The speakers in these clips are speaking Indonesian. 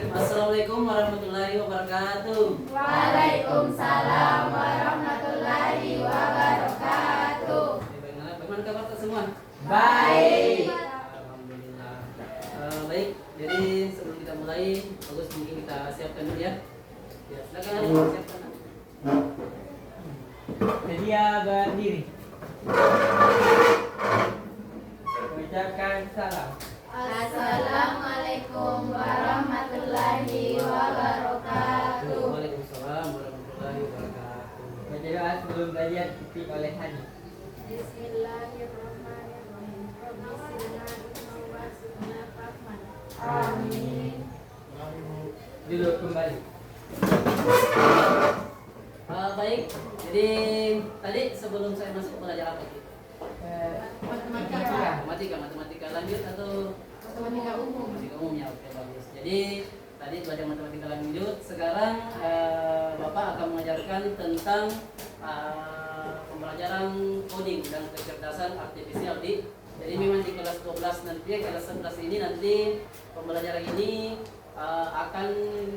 Assalamualaikum warahmatullahi wabarakatuh. Waalaikumsalam warahmatullahi wabarakatuh. Bagaimana kabar semua? Baik. Alhamdulillah. Baik, jadi sebelum kita mulai, bagus mungkin kita siapkan dulu ya. Ya, silakan siapkan. Sedia berdiri. Ucapkan salam. Assalamualaikum warahmatullahi wabarakatuh. Waalaikumsalam warahmatullahi wabarakatuh. Baca doa sebelum belajar dipimpin oleh Hani. Bismillahirrahmanirrahim. Amin. Duduk kembali. Baik, jadi tadi sebelum saya masuk belajar apa itu? Matematika lanjut atau Matematika umum. matematika umum ya, oke bagus. Jadi tadi belajar matematika lanjut, sekarang Bapak akan mengajarkan tentang pembelajaran coding dan kecerdasan artifisial di. Jadi memang di kelas 12 nanti, kelas 11 ini nanti pembelajaran ini akan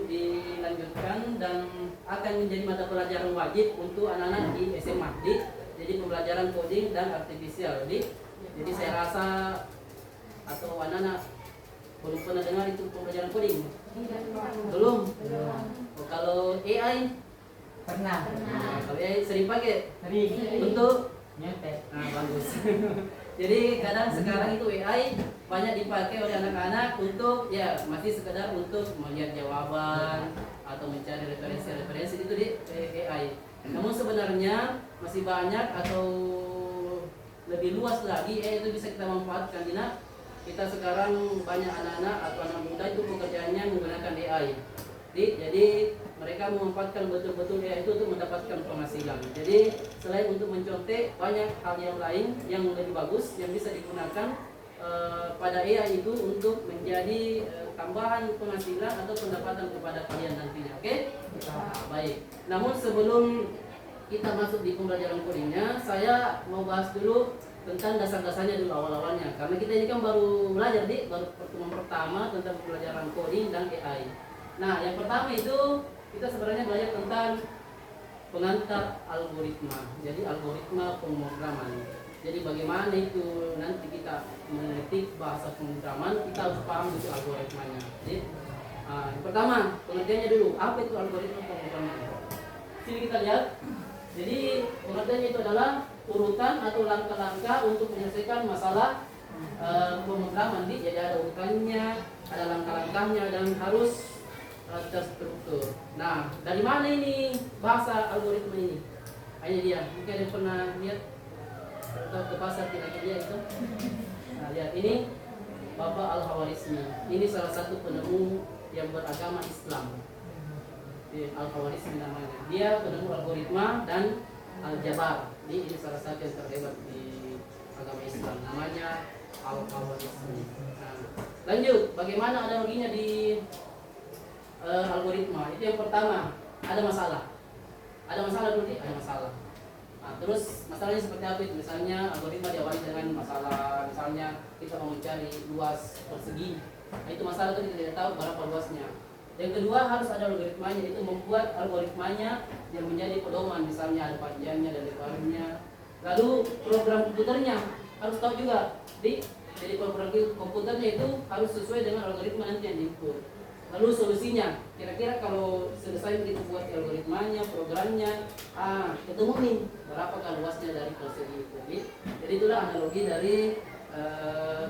dilanjutkan dan akan menjadi mata pelajaran wajib untuk anak-anak di SMA di. Jadi pembelajaran coding dan artifisial di. Jadi saya rasa atau anak-anak belum pernah dengar itu pembelajaran coding? Belum? Oh, kalau AI? Pernah. Kalau AI sering pakai? Sering. Untuk? Nyontek. Nah, bagus. Jadi kadang sekarang itu AI banyak dipakai oleh anak-anak untuk ya masih sekedar untuk melihat jawaban atau mencari referensi itu di AI. Namun sebenarnya masih banyak atau lebih luas lagi itu bisa kita manfaatkan. Dina kita sekarang banyak anak-anak atau anak muda itu pekerjaannya menggunakan AI. Jadi mereka memanfaatkan betul-betul AI itu untuk mendapatkan penghasilan. Jadi selain untuk mencontek, banyak hal yang lain yang lebih bagus yang bisa digunakan pada AI itu untuk menjadi tambahan penghasilan atau pendapatan kepada kalian nantinya. Oke? Nah, baik. Namun sebelum kita masuk di pembelajaran codingnya, saya mau bahas dulu tentang dasar-dasarnya dulu awal-awalnya. Karena kita ini kan baru belajar baru pertemuan pertama tentang pembelajaran coding dan AI. Nah, yang pertama itu kita sebenarnya belajar tentang pengantar algoritma. Jadi algoritma pemrograman. Jadi bagaimana itu nanti kita mengetik bahasa pemrograman, kita harus paham itu algoritmanya. Jadi yang pertama pengertiannya dulu, apa itu algoritma pemrograman? Sini kita lihat. Jadi pengertiannya itu adalah urutan atau langkah-langkah untuk menyelesaikan masalah pemrograman. Jadi ada urutannya, ada langkah-langkahnya dan harus terstruktur. Nah, dari mana ini bahasa algoritma ini? Hanya dia. Mungkin ada yang pernah lihat atau ke pasar tidak dia itu? Nah, lihat ini Bapak Al-Khawarizmi. Ini salah satu penemu yang beragama Islam. Al-Khawarizmi namanya. Dia penemu algoritma dan aljabar. Ini salah satu yang terhebat di agama Islam. Namanya Al-Khawarizmi. Nah, lanjut, bagaimana analoginya di algoritma? Itu yang pertama, ada masalah. Ada masalah dulu nih, ada masalah. Nah, terus masalahnya seperti apa itu? Misalnya algoritma diawali dengan masalah, misalnya kita mau mencari luas persegi. Nah, itu masalah itu kita tidak tahu berapa luasnya. Yang kedua harus ada algoritmanya, itu membuat algoritmanya yang menjadi pedoman, misalnya ada panjangnya dan lebarnya. Lalu program komputernya harus tahu juga. Jadi program komputernya itu harus sesuai dengan algoritma nanti yang diinput. Lalu solusinya, kira-kira kalau selesai kita buat algoritmanya, programnya, ketemu nih berapakah luasnya dari persegi itu. Jadi itulah analogi dari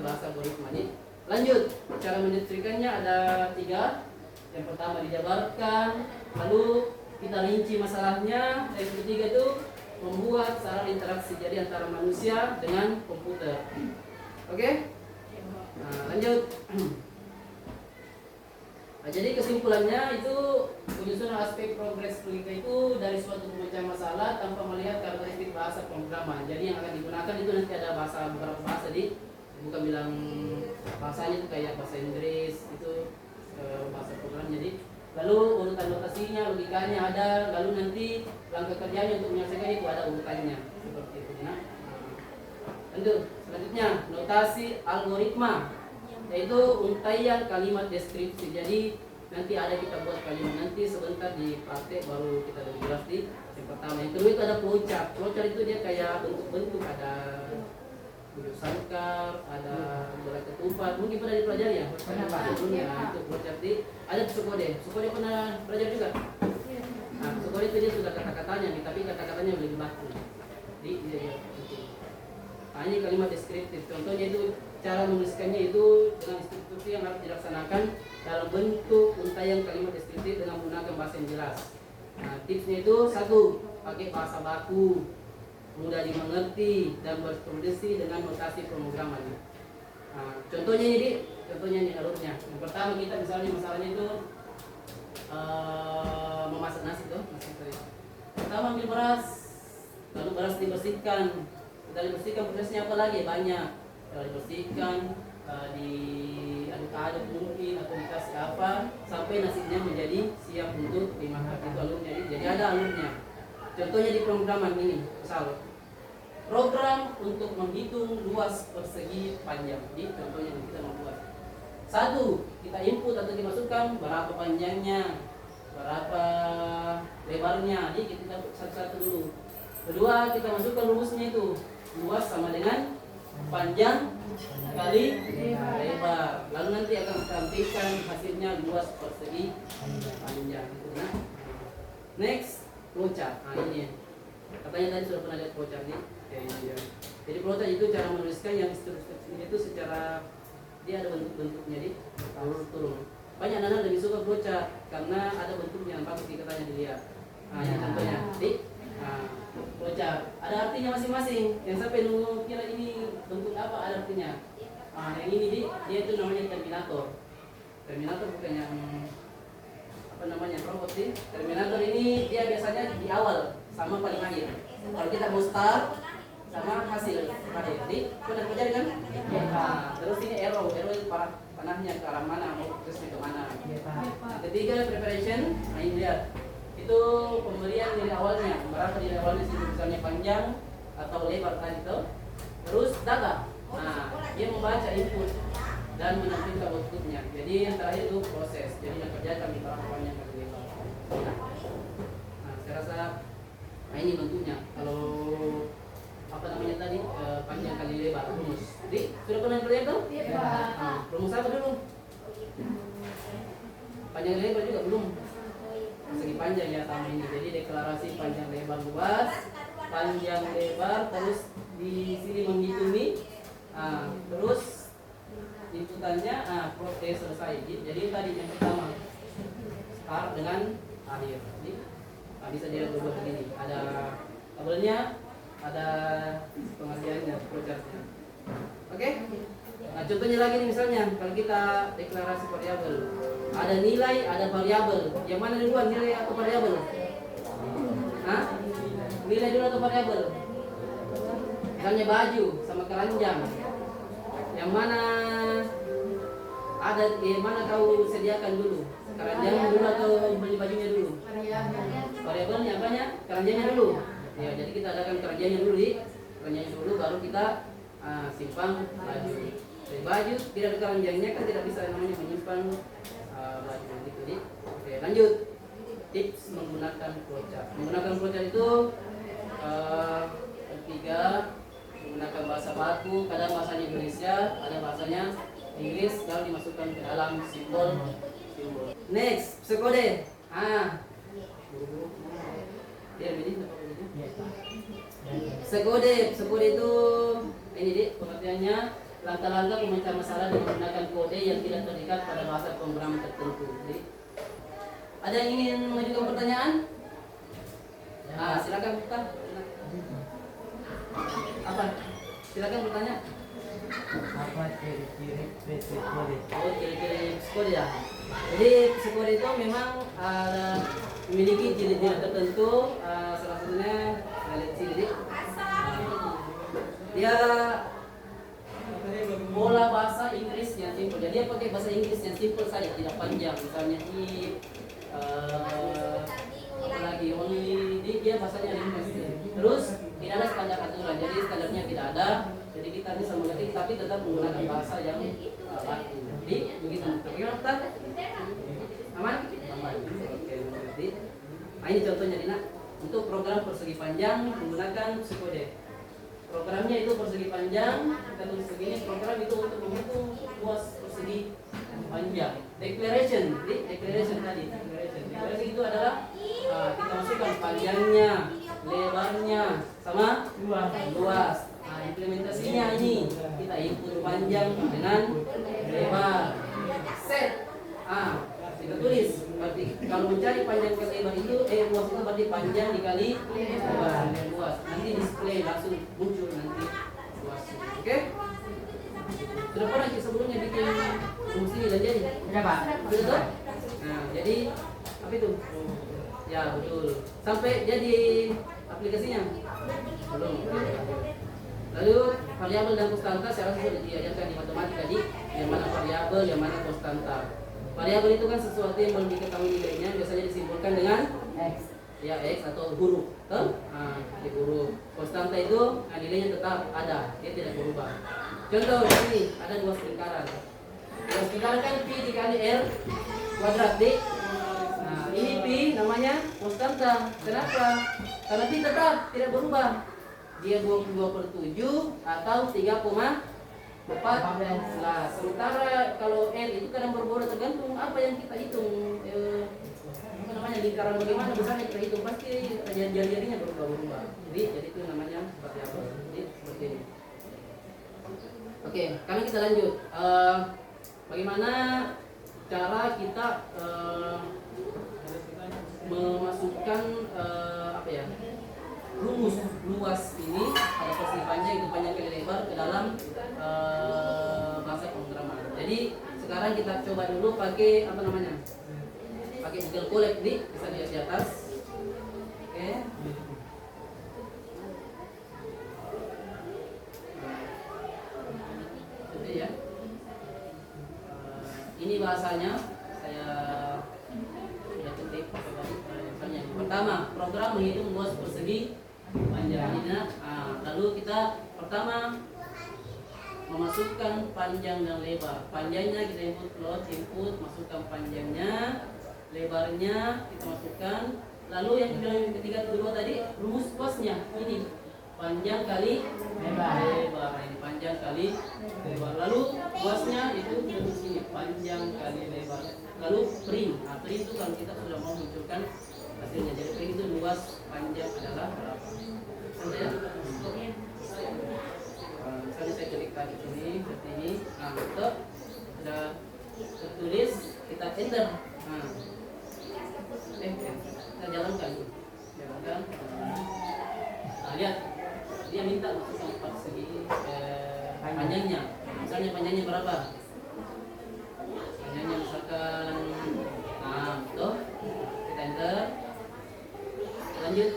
bahasa algoritma ini. Lanjut, cara mendeteksikannya ada 3. Yang pertama dijabarkan, lalu kita rinci masalahnya. Yang ketiga itu membuat sarana interaksi jadi antara manusia dengan komputer. Oke? Nah, lanjut. Nah, jadi kesimpulannya itu penyusunan aspek progres logika itu dari suatu pemecahan masalah tanpa melihat karakteristik bahasa pemrograman. Jadi yang akan digunakan itu nanti ada beberapa bahasa bukan bilang bahasanya itu kayak bahasa Inggris itu bahasa program. Jadi lalu urutan notasinya, logikanya ada, lalu nanti langkah kerjanya untuk menyelesaikan itu ada urutannya seperti itu. Nah, lanjut selanjutnya notasi algoritma, yaitu untaian kalimat deskripsi. Jadi nanti ada kita buat kalimat, nanti sebentar di praktek baru kita lebih jelas di yang pertama. Yang kedua itu ada flowchart. Flowchart itu dia kayak bentuk-bentuk, ada bujuk sangkar, ada bola ketupat, mungkin pernah dipelajari ya? Pernah, Pak. Sebelumnya itu flowchart di ada psikode. Psikode pernah belajar juga? Nah, psikode itu dia sudah kata-katanya nih, tapi kata-katanya lebih baku. Jadi dia nah, ini kalimat deskriptif. Contohnya itu cara menuliskannya itu dengan instruksi yang harus dilaksanakan dalam bentuk untaian kalimat deskriptif dengan menggunakan bahasa yang jelas. Nah, tipsnya itu satu, pakai bahasa baku, mudah dimengerti dan berproduksi dengan notasi pemrograman. Nah, contohnya ini, contohnya ini alurnya. Yang pertama kita misalnya masalahnya itu memasak nasi tuh, pertama ambil beras, lalu beras dibersihkan. Setelah dibersihkan prosesnya apa lagi? Banyak. Setelah dibersihkan, diaduk-aduk mungkin atau dikasih apa sampai nasinya menjadi siap untuk dimakan. Itu alurnya. Jadi ada alurnya. Contohnya di pemrograman ini, misal program untuk menghitung luas persegi panjang. Jadi contohnya yang kita membuat. Satu, kita input atau dimasukkan berapa panjangnya, berapa lebarnya. Jadi kita satu-satu dulu. Kedua, kita masukkan rumusnya itu. Luas sama dengan panjang kali lebar. Lalu nanti akan tampilkan hasilnya luas persegi panjang. Nah, next, flowchart. Nah ini katanya tadi sudah pernah lihat flowchart nih. Jadi flowchart itu cara menuliskan yang itu secara dia ada bentuk-bentuknya di turun. Banyak anak lebih suka flowchart karena ada bentuknya yang bagus katanya dilihat. Nah, ini contohnya. Di flowchart ada artinya masing-masing. Yang sampai nunggu kira ini bentuk apa ada artinya. Nah, yang ini dia itu namanya terminator. Terminator bukan yang apa namanya robot sih. Terminator ini dia biasanya di awal sama paling akhir. Kalau kita mau start sama hasil akhir. Jadi pernah pelajari kan? Nah, terus ini arrow itu panahnya ke arah mana, mau terusnya ke mana. Ketiga preparation. Nah ini lihat. Itu pemberian nilai awalnya, berapa nilai awalnya sih, misalnya panjang atau lebar tadi itu. Terus data. Nah, dia membaca input dan menampilkan outputnya. Jadi yang terakhir itu proses. Jadi yang kerja kami berapa panjang atau lebar. Nah, saya rasa nah ini bentuknya. Kalau apa namanya tadi panjang kali lebar rumus. Jadi sudah pernah belajar tuh? Iya, Pak. Nah, rumus apa dulu? Panjang lebar juga belum. Segi panjang ya sama ini. Jadi deklarasi panjang lebar luas, panjang lebar, terus di sini menghitungi, terus inputannya, proses selesai. Jadi tadi yang pertama start dengan akhir. Jadi bisa dilihat dulu begini. Ada tabelnya, ada pengertiannya, flowchartnya. Oke? Nah contohnya lagi nih misalnya kalau kita deklarasi variabel, ada nilai, ada variabel. Yang mana duluan, nilai atau variabel? Hah? Nilai dulu atau variabel? Misalnya baju sama keranjang. Yang mana ada, yang mana kau sediakan dulu? Keranjang dulu atau beli bajunya dulu? Variabelnya apanya? Keranjangnya dulu. Ya, jadi kita adakan keranjangnya dulu keranjangnya dulu baru kita simpan baju. Dari baju tidak ada keranjangnya kan tidak bisa namanya menyimpan baju gitu nih. Oke, lanjut. Tips menggunakan flowchart. Menggunakan flowchart itu ketiga menggunakan bahasa baku, kadang bahasanya Indonesia, ada bahasanya Inggris, lalu dimasukkan ke dalam simbol. Next, psikode. Dia begini apa begini? Psikode itu ini dik pengertiannya langkah-langkah pemecah masalah dengan menggunakan kode yang tidak terikat pada bahasa pemrograman tertentu. Jadi, ada yang ingin mengajukan pertanyaan? Silakan buka. Apa? Silakan bertanya. Apa ciri-ciri psikode? Oh, ciri-ciri psikode ya. Jadi psikode itu memang memiliki ciri-ciri tertentu. Salah satunya kita lihat sini. Dia pola bahasa Inggris yang simpel. Jadi dia pakai bahasa Inggris yang simpel saja, tidak panjang. Misalnya apa lagi only dia bahasanya ringkas. Terus tidak ada standar aturan. Jadi standarnya tidak ada. Jadi kita bisa mengerti tapi tetap menggunakan bahasa yang baku. Jadi begitu. Bagaimana Ustaz? Aman? Aman. Oke, mengerti. Nah, ini contohnya Dina. Untuk program persegi panjang menggunakan psikode. Programnya itu persegi panjang, kita tulis begini, program itu untuk menghitung luas persegi panjang. Declaration tadi. Declaration itu adalah kita masukkan panjangnya, lebarnya, sama luas. Nah, implementasinya ini kita input panjang dengan lebar. Set. Kita tulis. Berarti kalau mencari panjang ke lebar itu, luas itu berarti panjang dikali lebar. Luas. Nanti display langsung muncul nanti luasnya. Oke? Sudah pernah sebelumnya bikin rumus ini dan jadi? Sudah Pak. Sudah tuh? Nah, jadi apa itu? Ya betul. Sampai jadi aplikasinya? Belum. Lalu variabel dan konstanta saya rasa sudah diajarkan di matematika tadi. Yang mana variabel, yang mana konstanta. Variabel itu kan sesuatu yang belum diketahui nilainya, biasanya disimbolkan dengan X. ya X atau huruf. Di huruf. Konstanta itu nilainya tetap ada, dia tidak berubah. Contoh ini ada dua lingkaran. Dua lingkaran kan Pi dikali R kuadrat D. Nah, ini Pi namanya konstanta. Kenapa? Karena Pi tetap tidak berubah. Dia 22/7 atau 3,14. Nah, sementara kalau R itu kadang berubah tergantung apa yang kita hitung. Apa namanya lingkaran bagaimana besarnya kita hitung pasti jari-jarinya berubah-ubah. Jadi itu namanya variabel. Jadi seperti ini. Oke, sekarang kita lanjut. Bagaimana cara kita memasukkan rumus luas ini pada persegi panjang itu panjang kali lebar ke dalam bahasa pemrograman. Jadi sekarang kita coba dulu pakai pakai Google Colab bisa lihat di atas. Oke. Ya. Ini bahasanya saya ketik. Pertama, program menghitung luas persegi panjangnya. Lalu kita pertama memasukkan panjang dan lebar. Panjangnya kita input, masukkan panjangnya, lebarnya kita masukkan. Lalu yang ketiga kedua tadi rumus luasnya ini panjang kali lebar. Ini panjang kali lebar. Lalu luasnya itu rumus ini panjang kali lebar. Lalu print. Print itu kalau kita sudah mau munculkan hasilnya. Jadi print itu luas panjang adalah berapa? Sudah ya? Misalnya saya klik lagi sini seperti ini. Untuk sudah tertulis kita enter. Kita jalankan. Lihat dia minta masukkan persegi panjangnya. Misalnya panjangnya berapa? Panjangnya misalkan tuh kita enter. Lanjut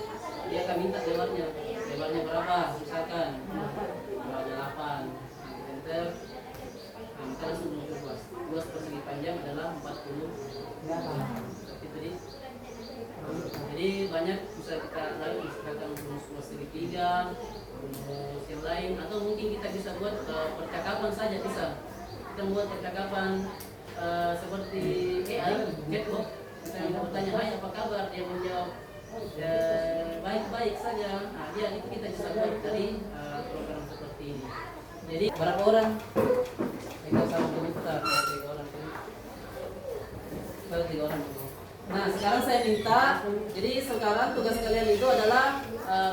dia akan minta lebarnya berapa? Misalkan lebarnya 8. Kita enter. Kita langsung muncul luas persegi panjang adalah 40. Seperti itu. Jadi banyak bisa kita lalu misalkan rumus segitiga, rumus yang lain, atau mungkin kita bisa buat percakapan saja bisa. Kita buat percakapan seperti AI, chatbot. Kita bertanya, hai apa kabar? Dia menjawab baik-baik saja. Nah, dia itu kita bisa buat dari program seperti ini. Jadi berapa orang? Kita sama komputer 3 orang. Baru 3 orang. Nah, sekarang saya minta, jadi sekarang tugas kalian itu adalah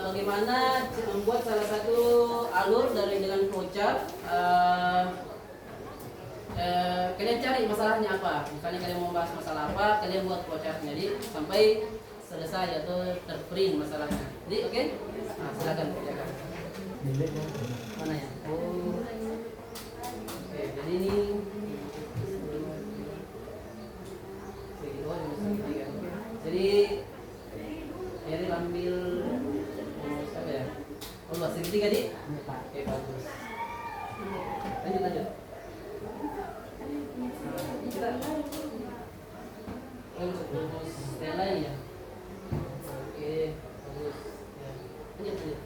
bagaimana membuat salah satu alur dengan flowchart. Kalian cari masalahnya apa? Misalnya kalian mau bahas masalah apa, kalian buat flowchartnya jadi sampai selesai atau terprint masalahnya. Jadi oke? Nah, silakan kerjakan. Mana ya? Oke, jadi ini jadi ini ambil apa ya? Luas segitiga di? Oke, bagus. Lanjut. Kita rumus yang lain ya. Oke, bagus. Ya. Lanjut.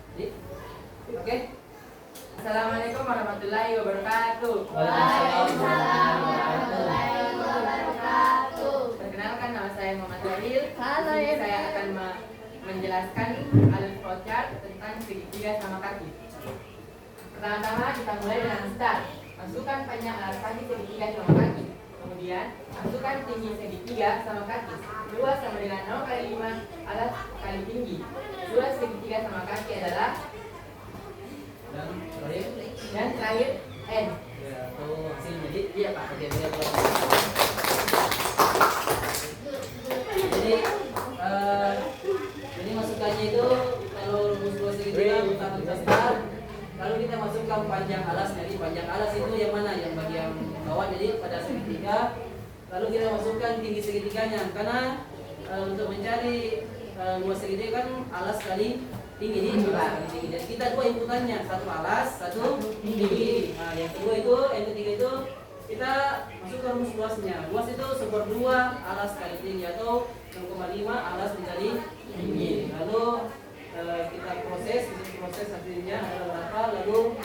Oke. Assalamualaikum warahmatullahi wabarakatuh. Waalaikumsalam warahmatullahi wabarakatuh. wabarakatuh. Perkenalkan Perkenalkan, nama saya Muhammad Zahil. Halo, Di sini Emi. saya akan menjelaskan alur flowchart tentang segitiga sama kaki. Pertama-tama kita mulai dengan start. Masukkan panjang alas kaki segitiga sama kaki. Kemudian masukkan tinggi segitiga sama kaki. Luas sama dengan 0 kali 5 alas kali tinggi. Luas segitiga sama kaki adalah, dan terakhir N. ya, atau hasil jadi Iya Pak. oke lihat dulu. Jadi jadi masukannya itu kalau rumus dua segitiga kita start, lalu kita masukkan panjang alas. Jadi panjang alas itu yang mana, yang bagian bawah, jadi pada segitiga. Lalu kita masukkan tinggi segitiganya, karena untuk mencari luas segitiga kan alas kali tinggi nih, alas kali tinggi. Jadi kita dua inputannya, satu alas, satu tinggi. Nah yang kedua itu, yang ketiga itu kita masukkan rumus luasnya. Luas itu 1/2 alas kali tinggi atau 0,5 alas dikali tinggi. Lalu kita proses hasilnya adalah berapa, lalu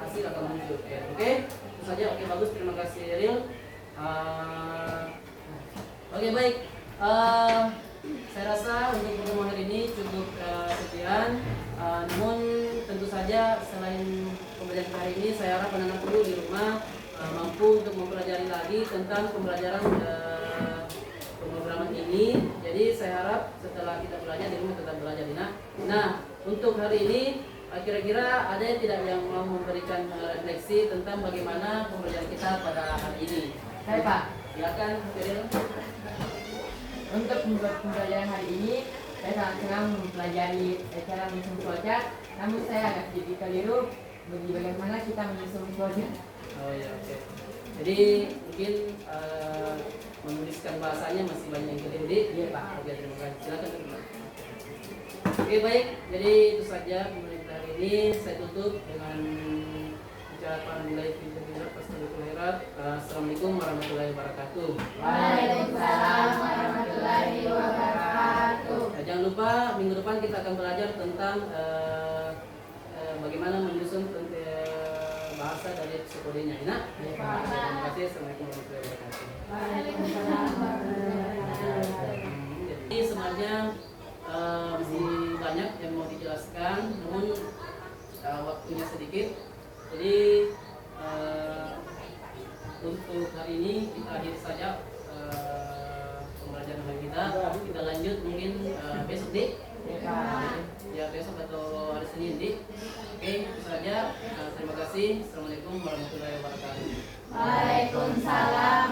hasil akan muncul. Oke, itu saja. Oke, bagus, terima kasih Ril. Oke, baik. Saya rasa untuk pertemuan hari ini cukup sekian. Namun tentu saja selain pembelajaran hari ini, saya harap anak-anak guru di rumah mampu untuk mempelajari lagi tentang pembelajaran pemrograman ini. Jadi saya harap setelah kita belajar di rumah tetap belajar. Nah, untuk hari ini kira-kira ada yang tidak yang mau memberikan refleksi tentang bagaimana pembelajaran kita pada hari ini? Baik Pak. Silakan, Firil. Untuk pembelajaran hari ini, saya sangat senang mempelajari cara menyusun flowchart. Namun saya agak sedikit keliru bagaimana kita menyusun flowchart. Oh ya, oke. Jadi mungkin menuliskan bahasanya masih banyak yang keliru. Iya Pak. Oke, terima kasih. Silakan teman. Oke, baik. Jadi itu saja pembelajaran hari ini. Saya tutup dengan ucapan Assalamualaikum warahmatullahi wabarakatuh. Waalaikumsalam warahmatullahi wabarakatuh. Jangan lupa minggu depan kita akan belajar tentang bagaimana menyusun bahasa dari psikodenya. Nah, terima kasih. Assalamualaikum warahmatullahi wabarakatuh. Waalaikumsalam warahmatullahi wabarakatuh. Jadi sebenarnya masih banyak yang mau dijelaskan, namun waktunya sedikit. Jadi untuk hari ini kita akhiri saja pembelajaran hari kita. Kita lanjut mungkin besok deh. Ya besok atau hari Senin deh. Oke, itu saja. Terima kasih. Assalamualaikum warahmatullahi wabarakatuh. Waalaikumsalam